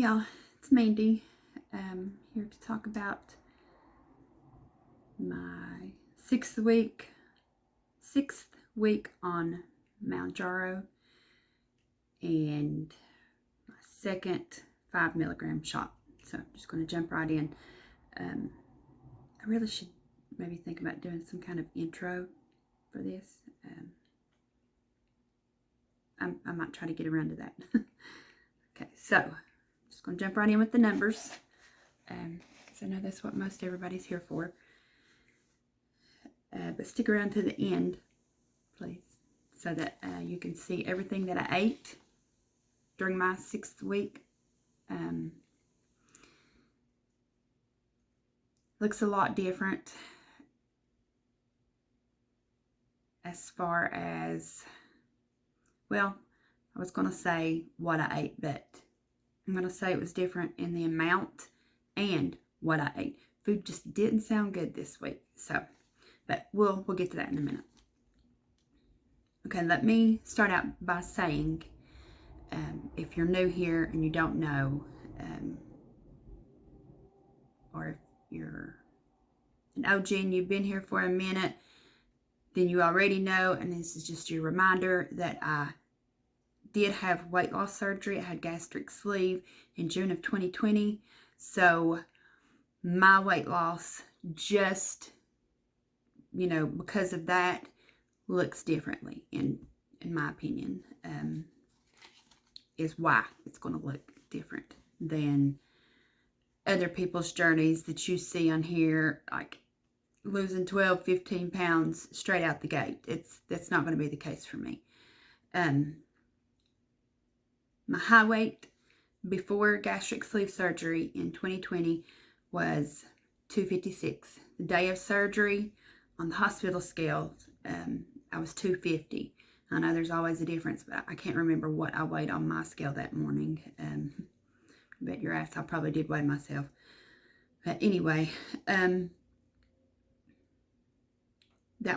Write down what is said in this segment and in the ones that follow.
y'all, it's Mandy, here to talk about my sixth week on Mounjaro and my second 5 milligram shot. So I'm just going to jump right in. I really should maybe think about doing some kind of intro for this. I might try to get around to that. Okay, so just going to jump right in with the numbers, because I know that's what most everybody's here for. But stick around to the end, please, so that you can see everything that I ate during my 6th week. Looks a lot different as far as, well, I was going to say what I ate, but I'm going to say it was different in the amount and what I ate. Food just didn't sound good this week. So, but we'll get to that in a minute. Okay, let me start out by saying, if you're new here and you don't know, or if you're an OG and you've been here for a minute, then you already know, and this is just your reminder, that I did have weight loss surgery. I had gastric sleeve in June of 2020. So my weight loss just, because of that, looks differently, in my opinion, is why it's going to look different than other people's journeys that you see on here, like losing 12, 15 pounds straight out the gate. That's not going to be the case for me. My high weight before gastric sleeve surgery in 2020 was 256. The day of surgery on the hospital scale, I was 250. I know there's always a difference, but I can't remember what I weighed on my scale that morning. Bet your ass I probably did weigh myself. But anyway, that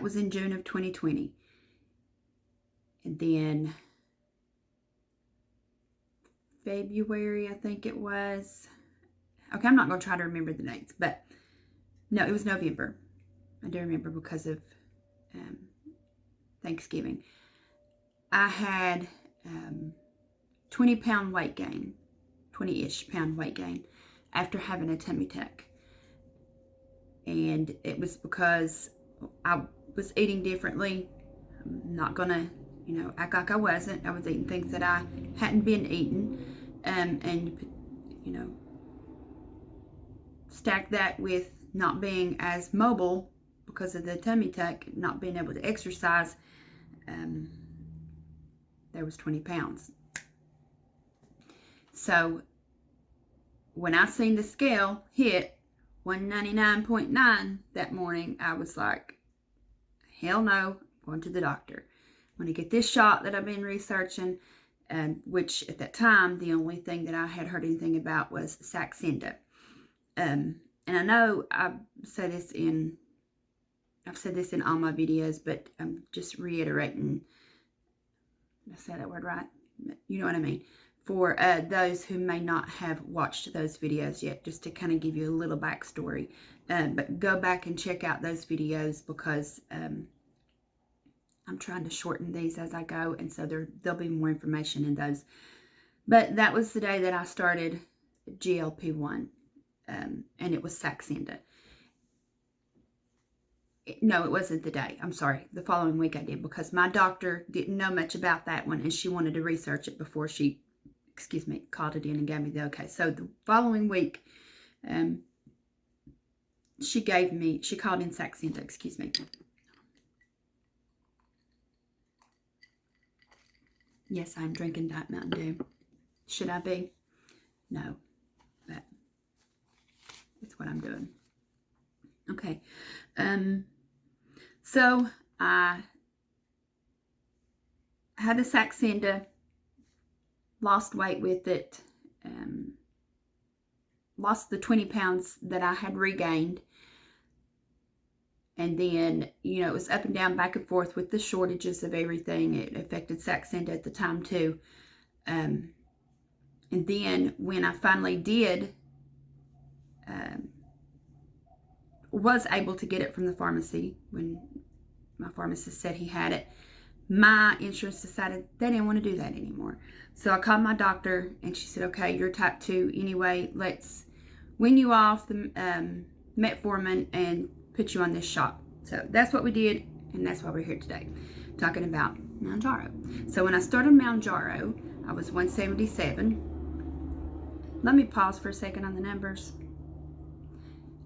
was in June of 2020. And then February, I think it was. Okay, I'm not going to try to remember the dates, but no, it was November. I do remember because of Thanksgiving. I had 20-pound weight gain, 20-ish pound weight gain after having a tummy tuck. And it was because I was eating differently. I'm not going to, act like I wasn't. I was eating things that I hadn't been eating. And stack that with not being as mobile because of the tummy tuck, not being able to exercise. There was 20 pounds. So when I seen the scale hit 199.9 that morning, I was like, hell no, I'm going to the doctor. I'm going to get this shot that I've been researching, which at that time, the only thing that I had heard anything about was saxenda. And I know I've said this in all my videos, but I'm just reiterating. Did I say that word right? You know what I mean. For those who may not have watched those videos yet, just to kind of give you a little backstory. But go back and check out those videos, because I'm trying to shorten these as I go, and so there'll be more information in those. But that was the day that I started GLP-1, and it was saxenda. No, it wasn't the day. I'm sorry. The following week I did, because my doctor didn't know much about that one, and she wanted to research it before she, called it in and gave me the okay. So the following week, she called in saxenda, Yes, I'm drinking Diet Mountain Dew. Should I be? No, but it's what I'm doing. Okay. So I had the saxenda, lost weight with it, lost the 20 pounds that I had regained. And then, it was up and down, back and forth with the shortages of everything. It affected saxenda at the time too. And And then when I finally did, was able to get it from the pharmacy, when my pharmacist said he had it, my insurance decided they didn't want to do that anymore. So I called my doctor and she said, okay, you're type 2 anyway. Let's wean you off the metformin and put you on this shot. So that's what we did, and that's why we're here today, talking about Mounjaro. So when I started Mounjaro, I was 177. Let me pause for a second on the numbers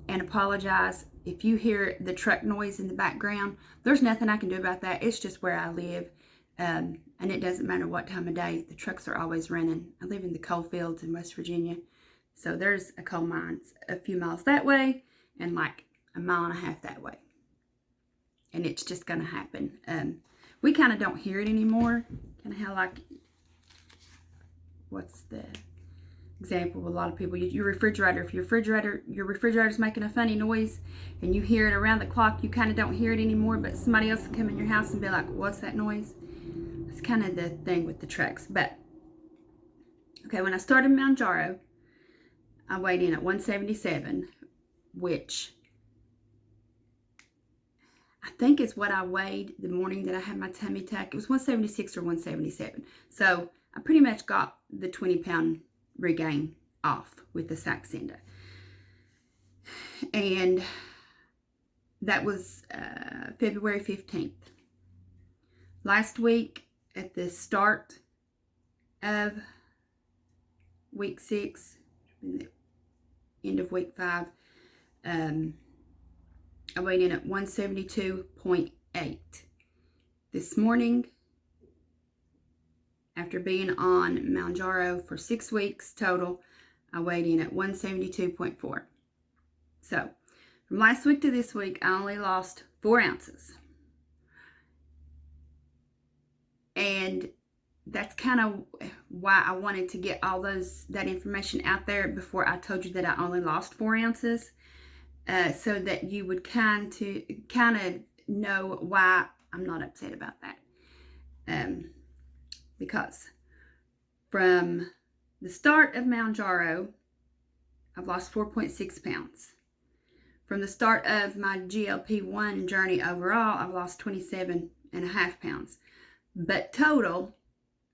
and apologize if you hear the truck noise in the background. There's nothing I can do about that. It's just where I live, and it doesn't matter what time of day. The trucks are always running. I live in the coal fields in West Virginia, so there's a coal mine a few miles that way and like a mile and a half that way, and it's just gonna happen. We kind of don't hear it anymore. Kind of how, like, what's the example with a lot of people? Your refrigerator. If your refrigerator's making a funny noise and you hear it around the clock, you kind of don't hear it anymore, but somebody else will come in your house and be like, what's that noise? It's kind of the thing with the trucks. But okay, when I started Mounjaro, I weighed in at 177, which I think is what I weighed the morning that I had my tummy tuck. It was 176 or 177. So I pretty much got the 20-pound regain off with the saxenda. And that was February 15th. Last week, at the start of week 6, the end of week 5, I weighed in at 172.8. This morning, after being on Mounjaro for 6 weeks total, I weighed in at 172.4. So, from last week to this week, I only lost 4 ounces. And that's kind of why I wanted to get all that information out there before I told you that I only lost 4 ounces. So that you would kind of know why I'm not upset about that. Because from the start of Mounjaro, I've lost 4.6 pounds. From the start of my GLP-1 journey overall, I've lost 27.5 pounds. But total,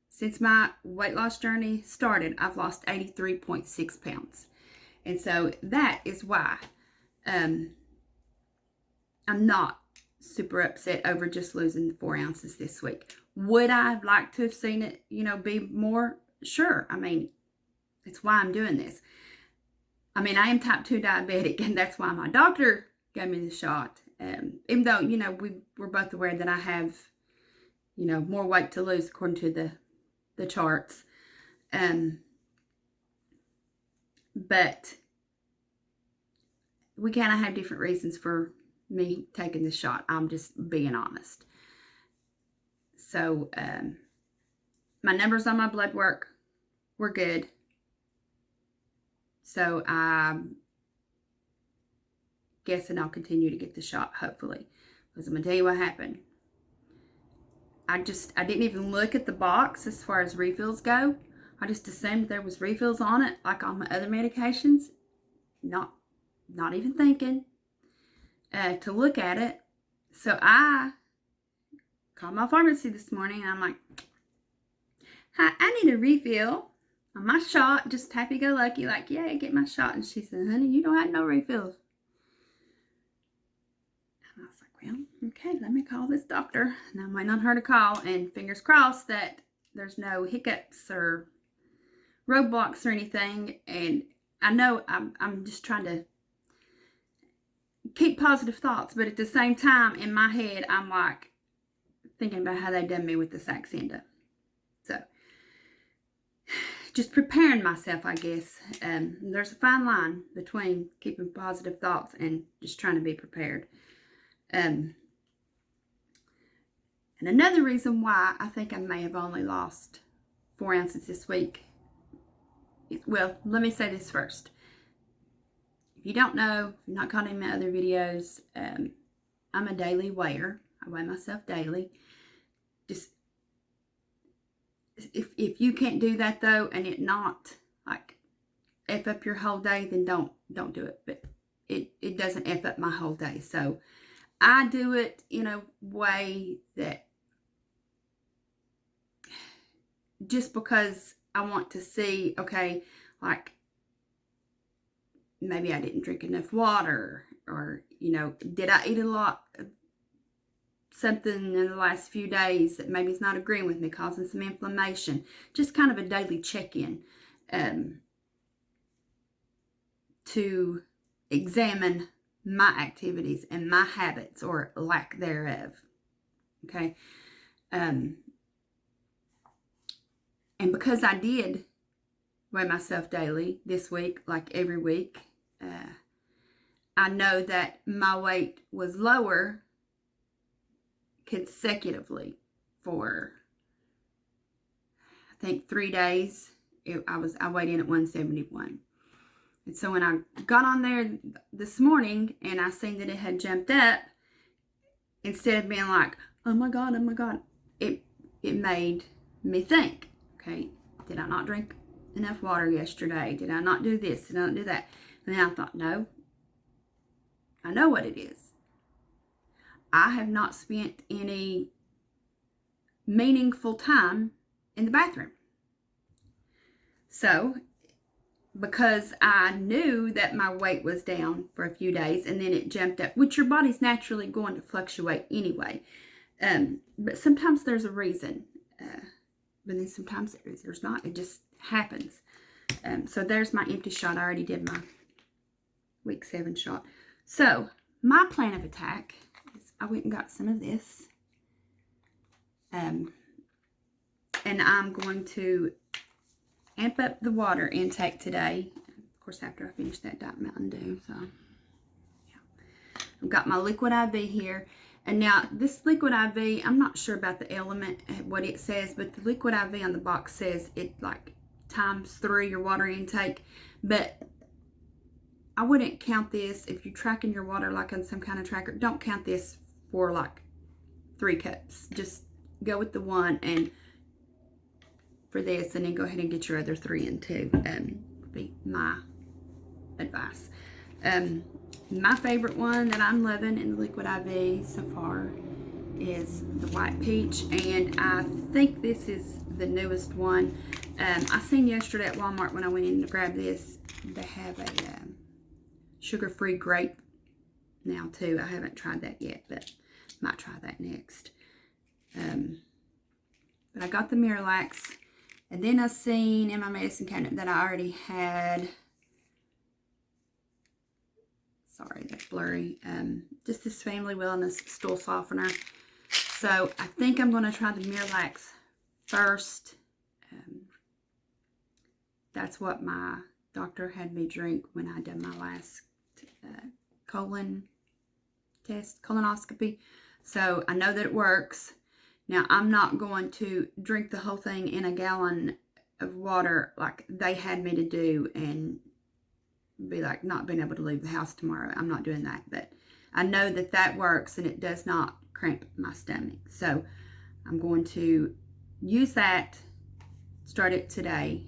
since my weight loss journey started, I've lost 83.6 pounds. And so that is why I'm not super upset over just losing the 4 ounces this week. Would I have liked to have seen it, be more? Sure. I mean, it's why I'm doing this. I mean, I am type 2 diabetic, and that's why my doctor gave me the shot. Even though, we're both aware that I have, more weight to lose according to the charts. But we kind of have different reasons for me taking the shot. I'm just being honest. So, my numbers on my blood work were good. So, I'm guessing I'll continue to get the shot, hopefully. Because I'm going to tell you what happened. I didn't even look at the box as far as refills go. I just assumed there was refills on it, like on my other medications. Not even thinking to look at it. So I called my pharmacy this morning and I'm like, hi, I need a refill on my shot. Just happy-go-lucky, like, yeah, get my shot. And she said, honey, you don't have no refills. And I was like, well, okay, let me call this doctor. And I'm waiting on her to call, and fingers crossed that there's no hiccups or roadblocks or anything. And I know I'm just trying to keep positive thoughts, but at the same time, in my head, I'm like thinking about how they done me with the saxenda. So, just preparing myself, I guess. There's a fine line between keeping positive thoughts and just trying to be prepared. And another reason why I think I may have only lost 4 ounces this week. Well, let me say this first. If you don't know, if you're not caught in my other videos, I'm a daily weigher. I weigh myself daily. Just if you can't do that though, and it not like F up your whole day, then don't do it. But it doesn't F up my whole day. So I do it in a way that just because I want to see, okay, like maybe I didn't drink enough water, or, did I eat a lot of something in the last few days that maybe is not agreeing with me, causing some inflammation. Just kind of a daily check-in to examine my activities and my habits or lack thereof. Okay. And because I did weigh myself daily this week, like every week, I know that my weight was lower consecutively for, I think, 3 days. I weighed in at 171. And so when I got on there this morning and I seen that it had jumped up, instead of being like, oh my God, it made me think, okay, did I not drink enough water yesterday? Did I not do this? Did I not do that? And then I thought, no, I know what it is. I have not spent any meaningful time in the bathroom. So, because I knew that my weight was down for a few days and then it jumped up, which your body's naturally going to fluctuate anyway. But sometimes there's a reason. But then sometimes there's not. It just happens. So there's my empty shot. I already did my week 7 shot. So my plan of attack is I went and got some of this. And I'm going to amp up the water intake today. Of course, after I finish that Diet Mountain Dew. So, yeah. I've got my liquid IV here. And now, this liquid IV, I'm not sure about the element, what it says, but the liquid IV on the box says it like ×3 your water intake. But I wouldn't count this if you're tracking your water like on some kind of tracker. Don't count this for like 3 cups. Just go with the 1 and for this, and then go ahead and get your other 3 in too. Would be my advice. My favorite one that I'm loving in the liquid IV so far is the white peach, and I think this is the newest one. I seen yesterday at Walmart when I went in to grab this, they have a sugar-free grape now too. I haven't tried that yet, but might try that next. But I got the Miralax, and then I seen in my medicine cabinet that I already had, sorry, that's blurry, just this Family Wellness stool softener. So I think I'm going to try the Miralax first. That's what my doctor had me drink when I did my last colon test, colonoscopy. So I know that it works. Now, I'm not going to drink the whole thing in a gallon of water like they had me to do and be like not being able to leave the house tomorrow. I'm not doing that, but I know that that works and it does not cramp my stomach. So I'm going to use that, start it today,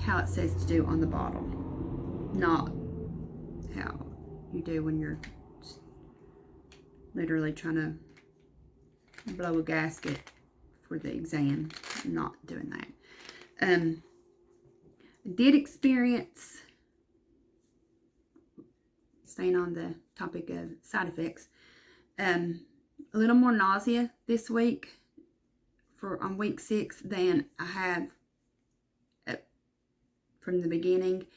how it says to do on the bottle, not how you do when you're literally trying to blow a gasket for the exam. I'm not doing that. I did experience, staying on the topic of side effects, a little more nausea this week on week 6 than I have from the beginning.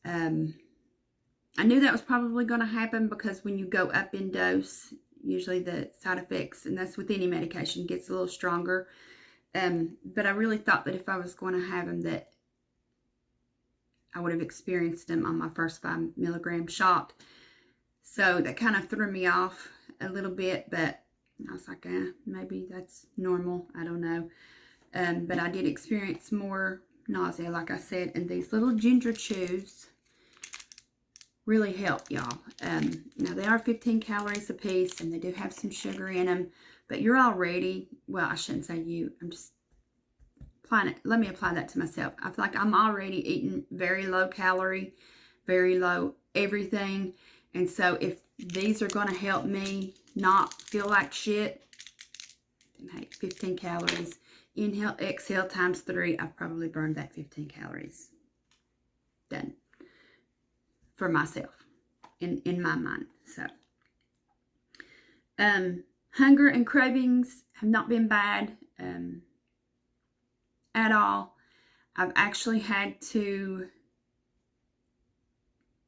I knew that was probably going to happen because when you go up in dose, usually the side effects, and that's with any medication, gets a little stronger. But I really thought that if I was going to have them, that I would have experienced them on my first 5 milligram shot. So that kind of threw me off a little bit, but I was like, maybe that's normal. I don't know. But I did experience more nausea, like I said, and these little ginger chews really help, y'all. Now, they are 15 calories a piece, and they do have some sugar in them, but you're already, well, I shouldn't say you, I'm just let me apply that to myself. I feel like I'm already eating very low calorie, very low everything. And so if these are going to help me not feel like shit, then hey, 15 calories. Inhale, exhale times 3. I've probably burned that 15 calories. Done. For myself. In my mind. So. Hunger and cravings have not been bad at all. I've actually had to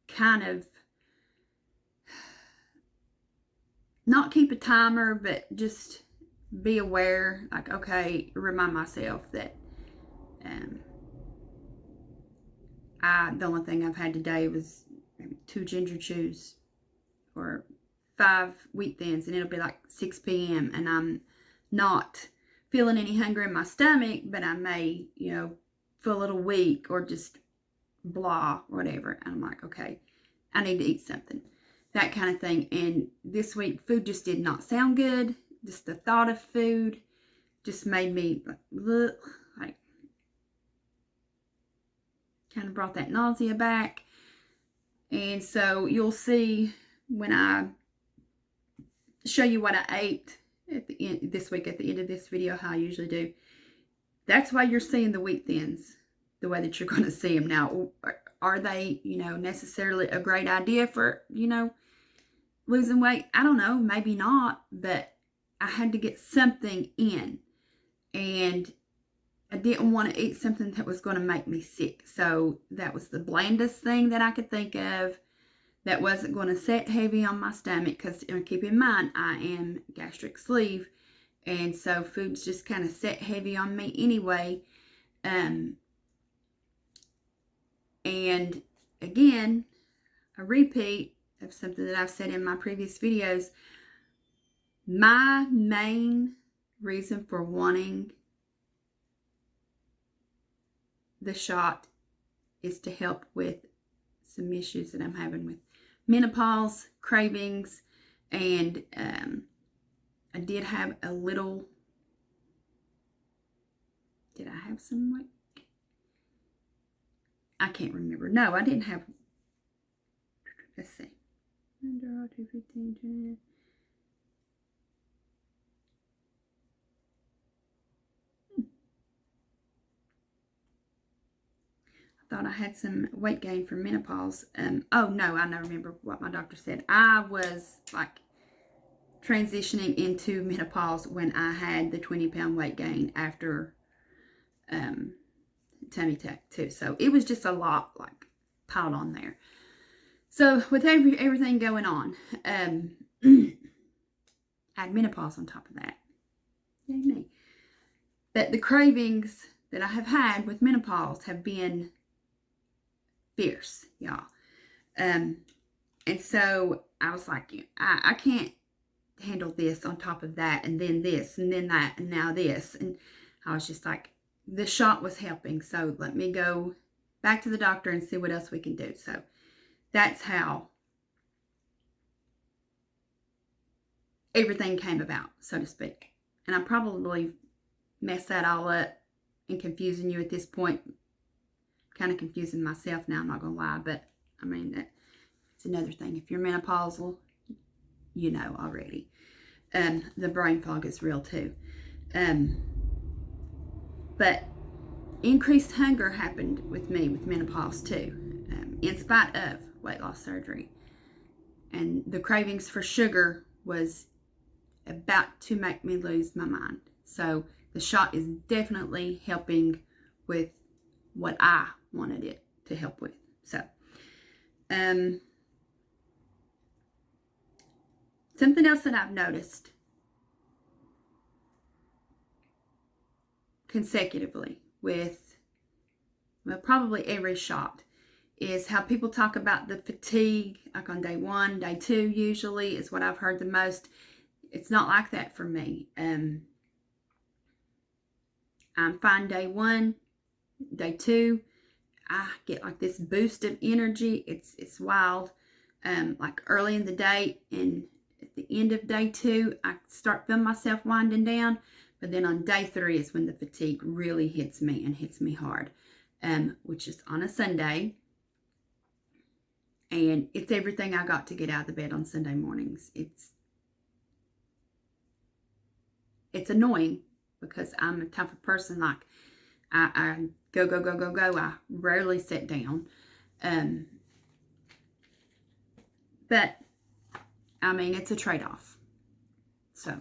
kind of not keep a timer, but just be aware, like, okay, remind myself that the only thing I've had today was maybe 2 ginger chews or 5 wheat thins, and it'll be like 6 p.m. and I'm not feeling any hunger in my stomach, but I may, feel a little weak or just blah, whatever. And I'm like, okay, I need to eat something. That kind of thing. And this week, food just did not sound good. Just the thought of food just made me like kind of brought that nausea back. And so you'll see when I show you what I ate at the end this week, at the end of this video, how I usually do. That's why you're seeing the wheat thins the way that you're going to see them now. Are they, necessarily a great idea for, losing weight? I don't know, maybe not, but I had to get something in, and I didn't want to eat something that was going to make me sick. So that was the blandest thing that I could think of that wasn't going to set heavy on my stomach, because keep in mind, I am gastric sleeve, and so food's just kind of set heavy on me anyway. And again, a repeat of something that I've said in my previous videos. My main reason for wanting the shot is to help with some issues that I'm having with menopause, cravings, and I did have a little, did I have some weight? I can't remember. No, I didn't have, let's see. Mounjaro 215. I thought I had some weight gain from menopause. Oh no, I don't remember what my doctor said. I was like transitioning into menopause when I had the 20-pound weight gain after tummy tuck too. So it was just a lot like piled on there. So with everything going on, I had menopause on top of that. Yay me. But the cravings that I have had with menopause have been fierce, y'all. And so I was like, I can't handle this on top of that, and then this, and then that, and now this. And I was just like, the shot was helping, so let me go back to the doctor and see what else we can do. So that's how everything came about, so to speak. And I probably messed that all up and confusing you at this point. Kind of confusing myself now, I'm not going to lie. But, I mean, it's another thing. If you're menopausal, you know already. The brain fog is real too. But increased hunger happened with me with menopause too, in spite of weight loss surgery. And the cravings for sugar was about to make me lose my mind. So the shot is definitely helping with what I wanted it to help with. So, something else that I've noticed consecutively with, well, probably every shot, is how people talk about the fatigue, like on day 1, day 2 usually is what I've heard the most. It's not like that for me. I'm fine day 1, day 2, I get like this boost of energy. It's wild. Like early in the day and at the end of day 2, I start feeling myself winding down. But then on day 3 is when the fatigue really hits me and hits me hard, which is on a Sunday. And it's everything I got to get out of the bed on Sunday mornings. It's annoying because I'm the type of person, like, I go, go, go, go, go. I rarely sit down. But, I mean, it's a trade-off. So,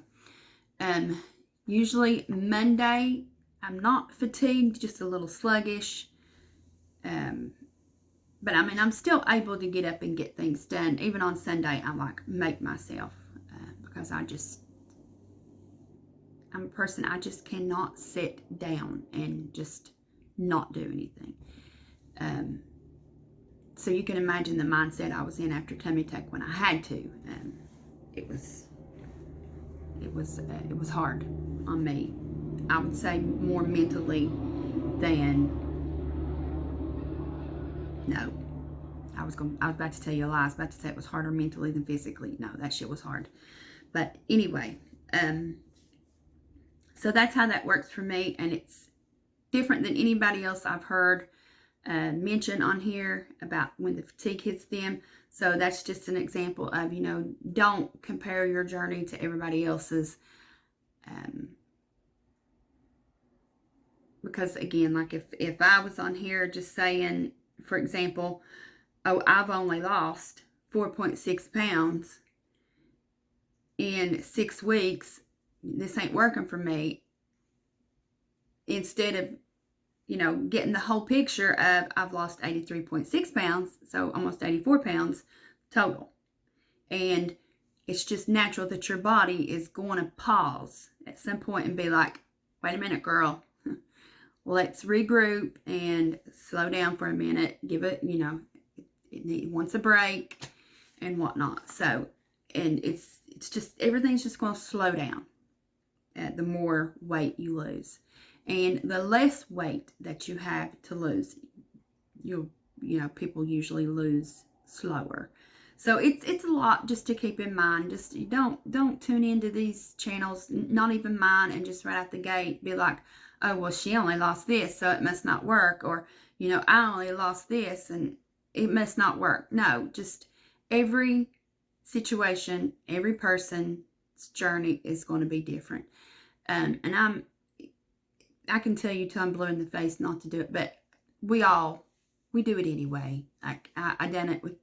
usually Monday, I'm not fatigued, just a little sluggish. But, I mean, I'm still able to get up and get things done. Even on Sunday, I, like, make myself. Because I'm a person, I just cannot sit down and just not do anything. So you can imagine the mindset I was in after tummy tuck when I had to. It was hard on me. I would say more mentally than, no. I was about to tell you a lie. I was about to say it was harder mentally than physically. No, that shit was hard. But anyway, so that's how that works for me, and it's different than anybody else I've heard mention on here about when the fatigue hits them. So that's just an example of, don't compare your journey to everybody else's. Because again, like if I was on here just saying, for example, oh, I've only lost 4.6 pounds in 6 weeks, this ain't working for me, instead of, getting the whole picture of I've lost 83.6 pounds, so almost 84 pounds total. And it's just natural that your body is going to pause at some point and be like, wait a minute, girl, let's regroup and slow down for a minute. Give it, it wants a break and whatnot. So, and it's just, everything's just going to slow down the more weight you lose. And the less weight that you have to lose, people usually lose slower. So it's a lot just to keep in mind. Just don't tune into these channels, not even mine, and just right out the gate be like, oh, well, she only lost this, so it must not work. Or, I only lost this and it must not work. No, just every situation, every person's journey is going to be different. And I can tell you till I'm blue in the face not to do it, but we do it anyway. Like I done it with,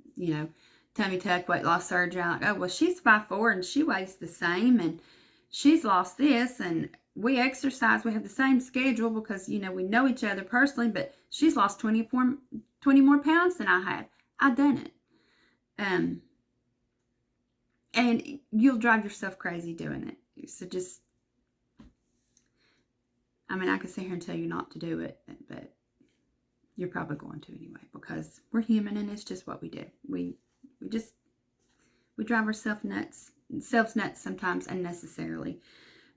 tummy tuck, weight loss surgery. I'm like, oh, well, she's 5'4" and she weighs the same and she's lost this, and we exercise. We have the same schedule because, we know each other personally, but she's lost 20 more pounds than I have. I done it. And you'll drive yourself crazy doing it. So just, I could sit here and tell you not to do it, but you're probably going to anyway, because we're human and it's just what we do. We drive ourselves nuts sometimes unnecessarily.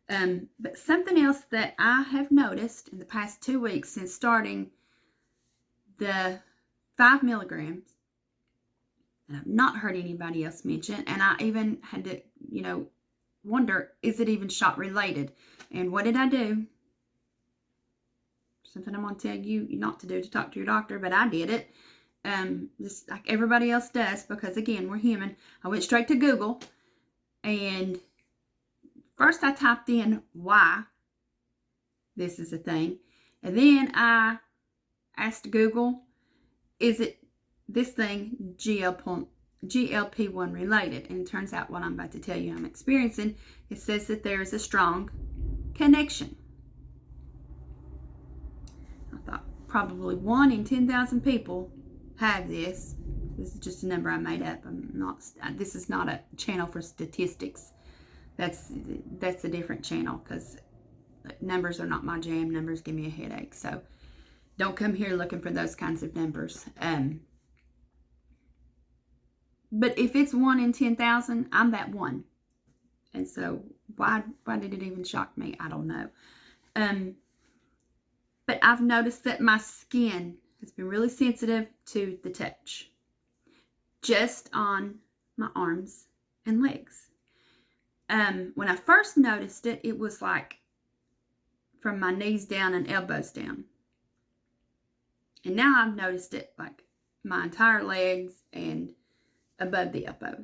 But something else that I have noticed in the past 2 weeks since starting the 5 milligrams, and I've not heard anybody else mention, and I even had to, wonder, is it even shot related? And what did I do? Something I'm going to tell you not to do, to talk to your doctor, but I did it. Just like everybody else does, because again, we're human. I went straight to Google, and first I typed in why this is a thing, and then I asked Google, is it this thing GLP-1 related? And it turns out what I'm about to tell you I'm experiencing, it says that there is a strong connection. I thought probably 1 in 10,000 people have this. This is just a number I made up. This is not a channel for statistics. That's a different channel, because numbers are not my jam. Numbers give me a headache. So don't come here looking for those kinds of numbers. But if it's 1 in 10,000, I'm that one. And so why did it even shock me? I don't know. But I've noticed that my skin has been really sensitive to the touch, just on my arms and legs. When I first noticed it, it was like from my knees down and elbows down. And now I've noticed it like my entire legs and above the elbow.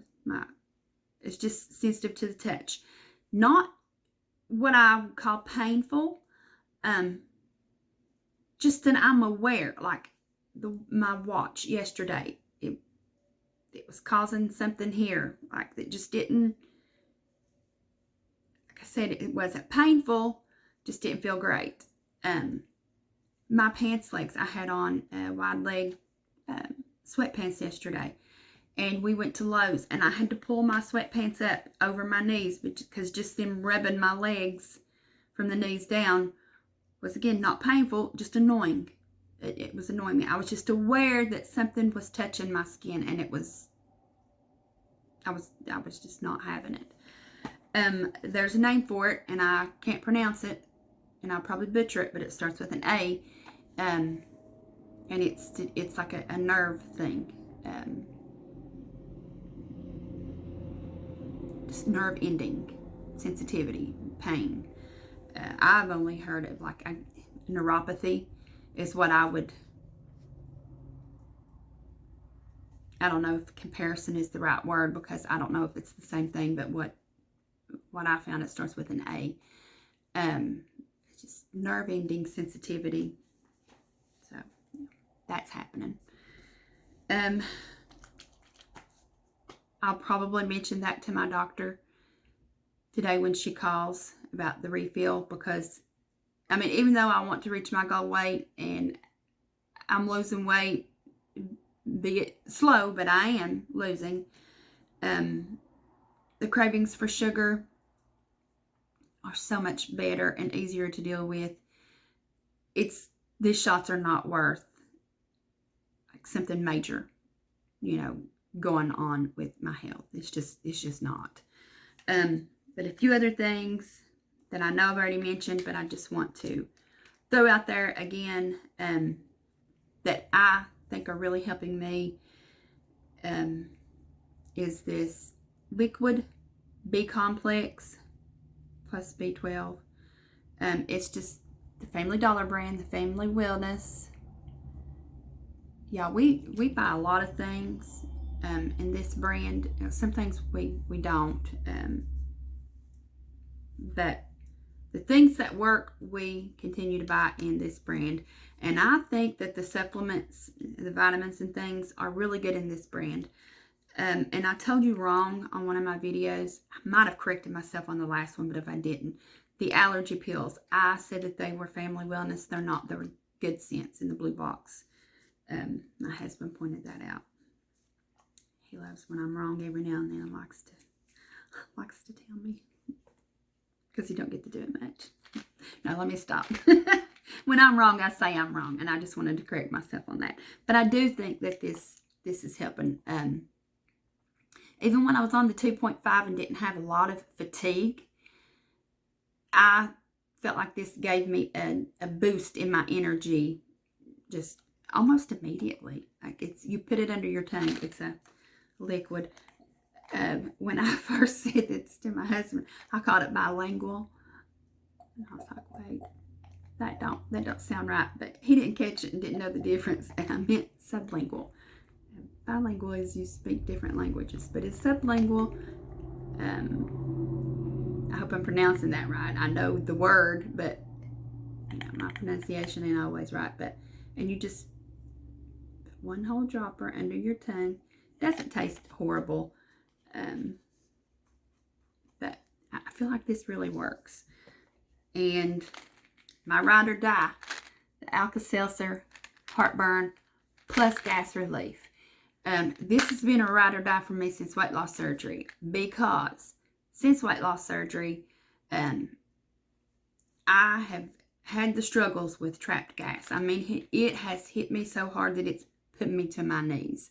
It's just sensitive to the touch. Not what I would call painful. Just that I'm aware. Like my watch yesterday, it was causing something here. Like that just didn't. Like I said, it wasn't painful. Just didn't feel great. My pants legs, I had on wide leg sweatpants yesterday, and we went to Lowe's, and I had to pull my sweatpants up over my knees because just them rubbing my legs from the knees down was, again, not painful, just annoying. It was annoying me. I was just aware that something was touching my skin, and I was just not having it. There's a name for it, and I can't pronounce it, and I'll probably butcher it, but it starts with an A, and it's like a nerve thing, just nerve ending sensitivity, pain. I've only heard of like neuropathy is what I don't know if comparison is the right word, because I don't know if it's the same thing, but what I found, it starts with an A. It's just nerve ending sensitivity. So that's happening. I'll probably mention that to my doctor today when she calls about the refill, because I mean, even though I want to reach my goal weight and I'm losing weight, be it slow, but I am losing, the cravings for sugar are so much better and easier to deal with. These shots are not worth like something major, going on with my health. It's just not. But a few other things that I know I've already mentioned, but I just want to throw out there again, that I think are really helping me, is this liquid B complex plus B12. It's just the Family Dollar brand, the Family Wellness. Yeah, we buy a lot of things in this brand. Some things we don't, but the things that work, we continue to buy in this brand. And I think that the supplements, the vitamins and things, are really good in this brand. And I told you wrong on one of my videos. I might have corrected myself on the last one, but if I didn't, the allergy pills, I said that they were Family Wellness. They're not. They're Good Sense in the blue box. My husband pointed that out. He loves when I'm wrong every now and then, and likes to tell me, because he don't get to do it much. No, let me stop. When I'm wrong, I say I'm wrong, and I just wanted to correct myself on that. But I do think that this is helping. Even when I was on the 2.5 and didn't have a lot of fatigue, I felt like this gave me a boost in my energy just almost immediately. Like you put it under your tongue. It's a liquid. When I first said this to my husband, I called it bilingual. And I was like, wait, that don't sound right. But he didn't catch it and didn't know the difference. And I meant sublingual. Bilingual is you speak different languages, but it's sublingual. I hope I'm pronouncing that right. I know the word, but my pronunciation ain't always right. And you just put one whole dropper under your tongue. It doesn't taste horrible. But I feel like this really works. And my ride or die, the Alka-Seltzer heartburn plus gas relief. This has been a ride or die for me since weight loss surgery, because since weight loss surgery, I have had the struggles with trapped gas. I mean, it has hit me so hard that it's put me to my knees.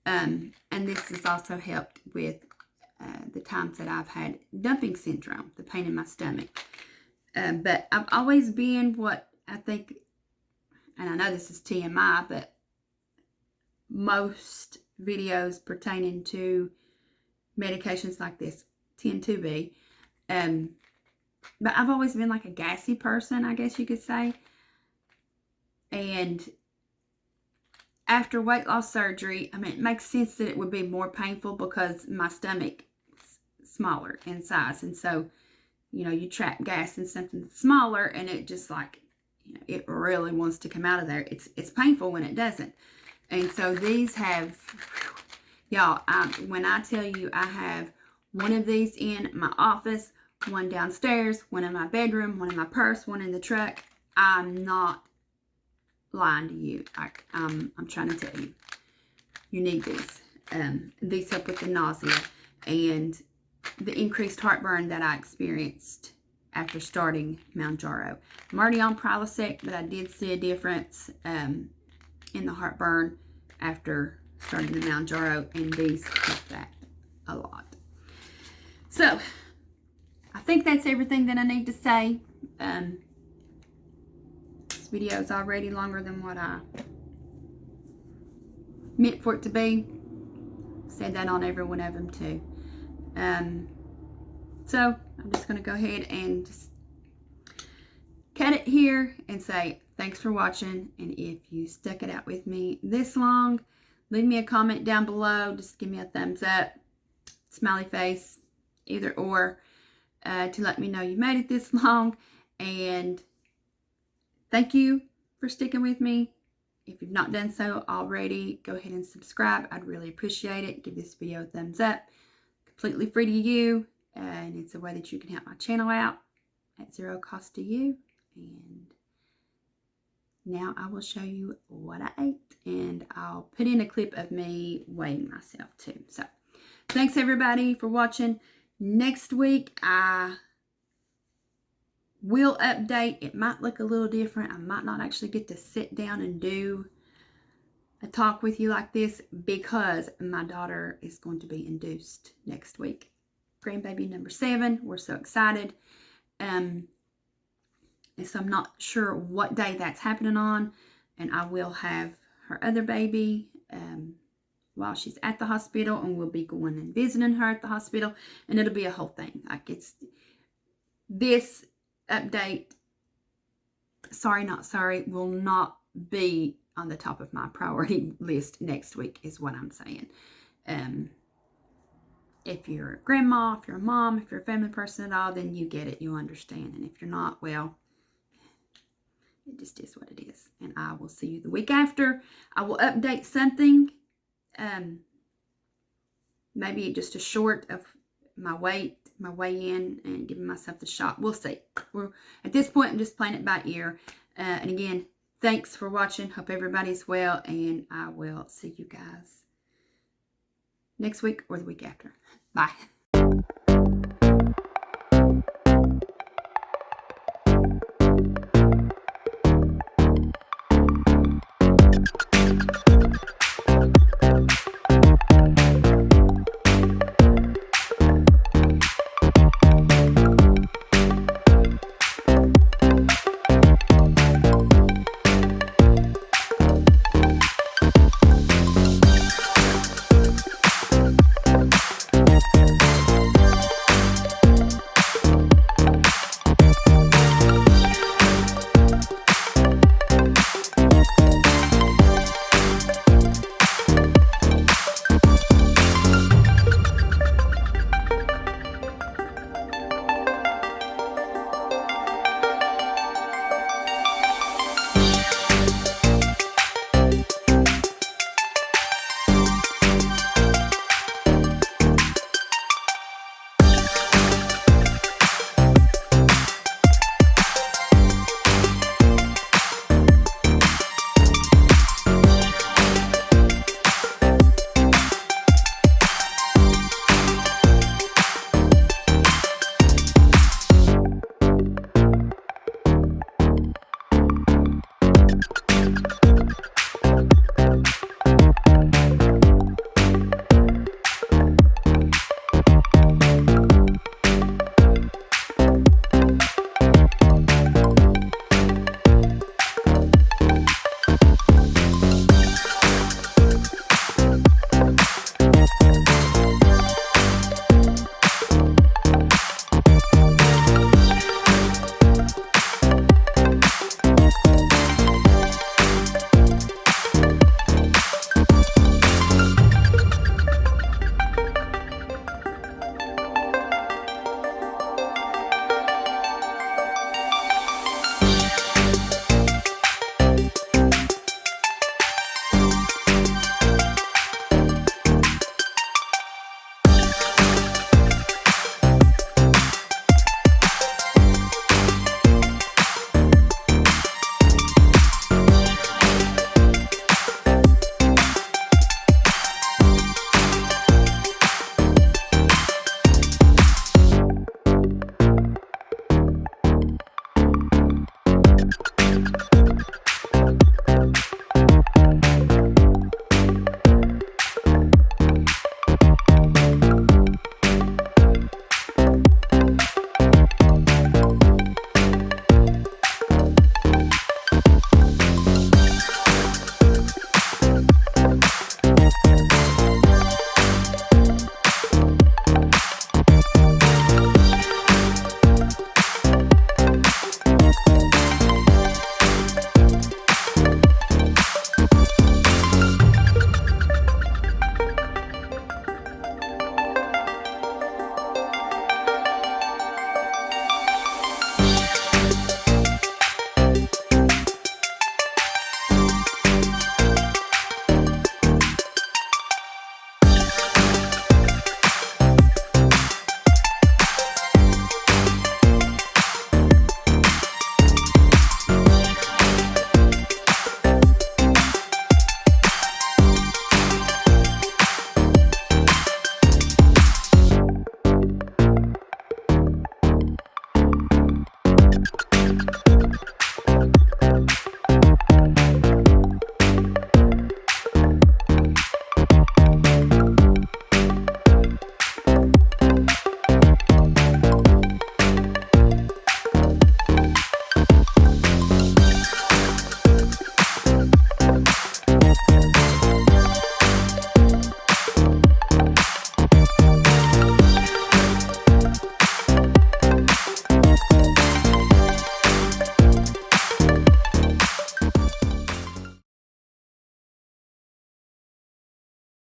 And this has also helped with the times that I've had dumping syndrome, the pain in my stomach. But I've always been what I think, and I know this is TMI, but most videos pertaining to medications like this tend to be but I've always been like a gassy person, I guess you could say. And after weight loss surgery, I mean, it makes sense that it would be more painful because my stomach is smaller in size. And so, you know, you trap gas in something that's smaller and it just like, you know, it really wants to come out of there. It's painful when it doesn't. And so these have, y'all, when I tell you I have one of these in my office, one downstairs, one in my bedroom, one in my purse, one in the truck, I'm not lying to you. I'm trying to tell you, you need these. These help with the nausea and the increased heartburn that I experienced after starting Mounjaro. I'm already on Prilosec, but I did see a difference in the heartburn after starting the Mounjaro, and these help that a lot. So, I think that's everything that I need to say. This video is already longer than what I meant for it to be. Said that on every one of them too. So I'm just going to go ahead and just cut it here and say thanks for watching. And if you stuck it out with me this long, leave me a comment down below. Just give me a thumbs up, smiley face, either or, to let me know you made it this long. And thank you for sticking with me. If you've not done so already, go ahead and subscribe. I'd really appreciate it. Give this video a thumbs up. Completely free to you. And it's a way that you can help my channel out at zero cost to you. And now I will show you what I ate. And I'll put in a clip of me weighing myself too. So thanks everybody for watching. Next week I will update. It might look a little different. I might not actually get to sit down and do a talk with you like this because my daughter is going to be induced next week. Grandbaby number 7. We're so excited. And so I'm not sure what day that's happening on. And I will have her other baby while she's at the hospital. And we'll be going and visiting her at the hospital. And it'll be a whole thing. Like it's this update, sorry not sorry, will not be on the top of my priority list next week is what I'm saying. If you're a grandma, if you're a mom, if you're a family person at all, then you get it, you understand. And if you're not, well, it just is what it is. And I will see you the week after. I will update something, maybe just a short of my weight, my weigh-in, and giving myself the shot. We'll see. At this point, I'm just playing it by ear. And again, thanks for watching. Hope everybody's well, and I will see you guys next week or the week after. Bye.